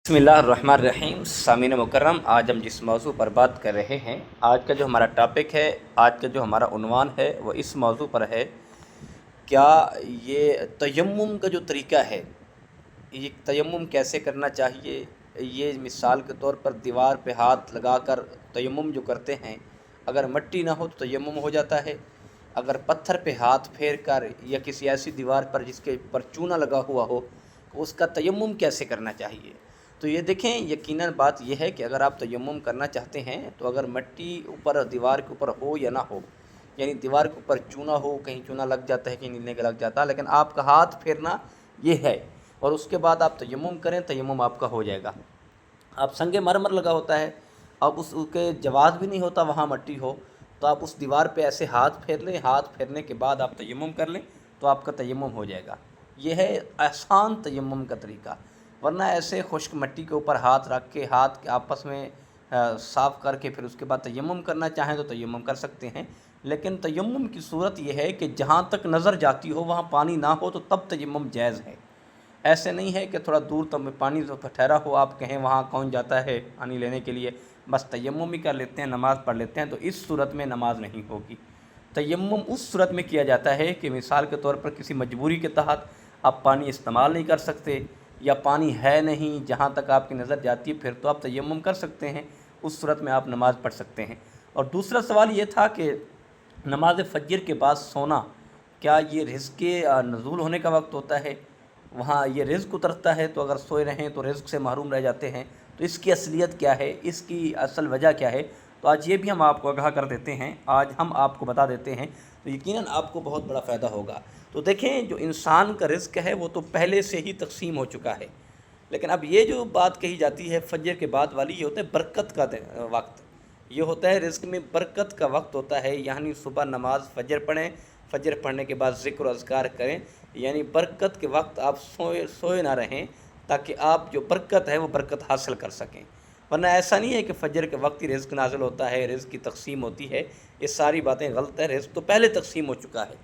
बसमिल्लाहिर्रहमानिर्रहीम। सामीन मुकर्रम, आज हम जिस मौजू पर बात कर रहे हैं, आज का जो हमारा टॉपिक है, आज का जो हमारा उन्वान है वो इस मौजू पर है। क्या ये तयम्मुम का जो तरीका है, ये तयम्मुम कैसे करना चाहिए। ये मिसाल के तौर पर दीवार पे हाथ लगाकर तयम्मुम जो करते हैं, अगर मिट्टी ना हो तो तयम्मुम हो जाता है। अगर पत्थर पे हाथ फेर कर या किसी ऐसी दीवार पर जिसके ऊपर चूना लगा हुआ हो, तो उसका तयम्मुम कैसे करना चाहिए। तो ये देखें, यकीनन बात यह है कि अगर आप तयम्मुम करना चाहते हैं तो अगर मिट्टी ऊपर दीवार के ऊपर हो या ना हो, यानी दीवार के ऊपर चूना हो, कहीं चूना लग जाता है, कहीं नीले का लग जाता है, लेकिन आपका हाथ फेरना ये है, और उसके बाद आप तयम्मुम करें, तयम्मुम आपका हो जाएगा। आप संगे मरमर लगा होता है, अब उसके जवाब भी नहीं होता वहाँ मट्टी हो, तो आप उस दीवार पे ऐसे हाथ फेर लें, हाथ फेरने के बाद आप तयम्मुम कर लें तो आपका तयम्मुम हो जाएगा। ये है आसान तयम्मुम का तरीका। वरना ऐसे खुश्क मिट्टी के ऊपर हाथ रख के हाथ के आपस में साफ़ करके फिर उसके बाद तयम्मुम करना चाहें तो तयम्मुम कर सकते हैं। लेकिन तयम्मुम की सूरत यह है कि जहाँ तक नज़र जाती हो वहाँ पानी ना हो तो तब तयम्मुम जायज़ है। ऐसे नहीं है कि थोड़ा दूर तक पानी तो ठहरा हो, आप कहें वहाँ कौन जाता है पानी लेने के लिए, बस तयम्मुम ही कर लेते हैं, नमाज़ पढ़ लेते हैं, तो इस सूरत में नमाज नहीं होगी। तयम्मुम उस सूरत में किया जाता है कि मिसाल के तौर पर किसी मजबूरी के तहत आप पानी इस्तेमाल नहीं कर सकते, या पानी है नहीं जहाँ तक आपकी नज़र जाती है, फिर तो आप तयम्मुम कर सकते हैं, उस सूरत में आप नमाज़ पढ़ सकते हैं। और दूसरा सवाल ये था कि नमाज फ़जर के बाद सोना, क्या ये रिज़्क़ के नुज़ूल होने का वक्त होता है, वहाँ ये रिज़्क़ उतरता है, तो अगर सोए रहें तो रिज़्क़ से महरूम रह जाते हैं, तो इसकी असलियत क्या है, इसकी असल वजह क्या है। तो आज ये भी हम आपको आगाह कर देते हैं, आज हम आपको बता देते हैं, तो यकीनन आपको बहुत बड़ा फ़ायदा होगा। तो देखें, जो इंसान का रिज़्क़ है वो तो पहले से ही तक़सीम हो चुका है, लेकिन अब ये जो बात कही जाती है फ़जर के बाद वाली, ये होता है बरकत का वक्त, ये होता है रिज़्क़ में बरकत का वक्त होता है। यानी सुबह नमाज फ़जर पढ़ें, फ़जर पढ़ने के बाद ज़िक्र अज़कार करें, यानी बरकत के वक्त आप सोए ना रहें, ताकि आप जो बरकत है वो बरकत हासिल कर सकें। वरना ऐसा नहीं है कि फ़जर के वक्त ही रिज़्क़ नाज़िल होता है, रिज़्क़ की तक़सीम होती है, ये सारी बातें गलत है। रिज़्क़ तो पहले तक़सीम हो चुका है,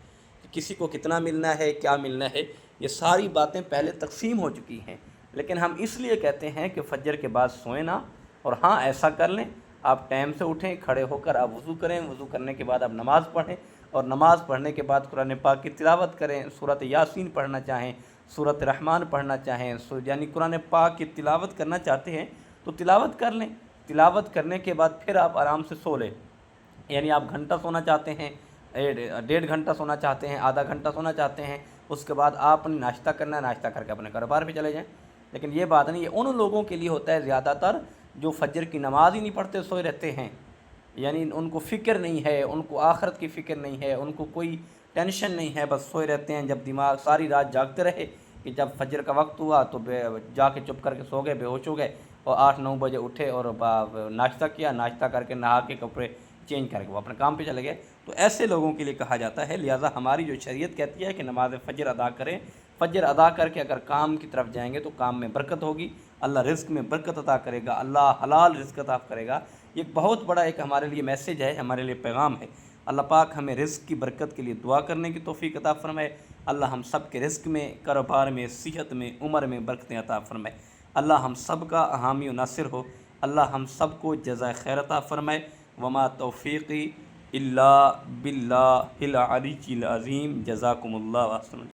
किसी को कितना मिलना है, क्या मिलना है, ये सारी बातें पहले तक़सीम हो चुकी हैं। लेकिन हम इसलिए कहते हैं कि फ़जर के बाद सोएं ना, और हाँ ऐसा कर लें, आप टाइम से उठें, खड़े होकर आप वज़ू करें, वज़ू करने के बाद आप नमाज़ पढ़ें, और नमाज़ पढ़ने के बाद कुरान पाक की तिलावत करें। सूरत यासीन पढ़ना चाहें, सूरत रहमान पढ़ना चाहें, यानी कुरान पाक की तिलावत करना चाहते हैं तो तिलावत कर लें। तिलावत करने के बाद फिर आप आराम से सो लें। यानी आप घंटा सोना चाहते हैं, 1.5 घंटा सोना चाहते हैं, आधा घंटा सोना चाहते हैं, उसके बाद आपने नाश्ता करना है, नाश्ता करके अपने कारोबार पे चले जाएं। लेकिन ये बात नहीं, ये उन लोगों के लिए होता है ज़्यादातर जो फ़जर की नमाज ही नहीं पढ़ते, सोए रहते हैं। यानी उनको फ़िक्र नहीं है, उनको आखिरत की फ़िक्र नहीं है, उनको कोई टेंशन नहीं है, बस सोए रहते हैं। जब दिमाग सारी रात जागते रहे कि जब फ़जर का वक्त हुआ तो जाके चुप करके सो गए, बेहोश हो गए, और 8-9 बजे उठे और नाश्ता किया, नाश्ता करके नहा के कपड़े चेंज करके वो अपने काम पे चले गए। तो ऐसे लोगों के लिए कहा जाता है। लिहाजा हमारी जो शरीयत कहती है कि नमाज फ़जर अदा करें, फ़जर अदा करके अगर काम की तरफ जाएंगे तो काम में बरकत होगी, अल्लाह रिज़्क़ में बरकत अता करेगा, अल्लाह हलाल रिज़्क़ अता करेगा। ये बहुत बड़ा एक हमारे लिए मैसेज है, हमारे लिए पैगाम है। अल्लाह पाक हमें रिज़्क़ की बरकत के लिए दुआ करने की तौफ़ीक अता फ़रमाए। अल्लाह हम सब के रिज़्क़ में, कारोबार में, सेहत में, उम्र में बरकतें अता फ़रमाए। अल्लाह हम सब का हामी व नासिर हो। अल्लाह हम सब को जज़ाए खैर अता फ़रमाए। वमा तौफ़ीक़ी इल्ला बिल्लाहिल अलीय्यिल अज़ीम। जज़ाकुमुल्लाह।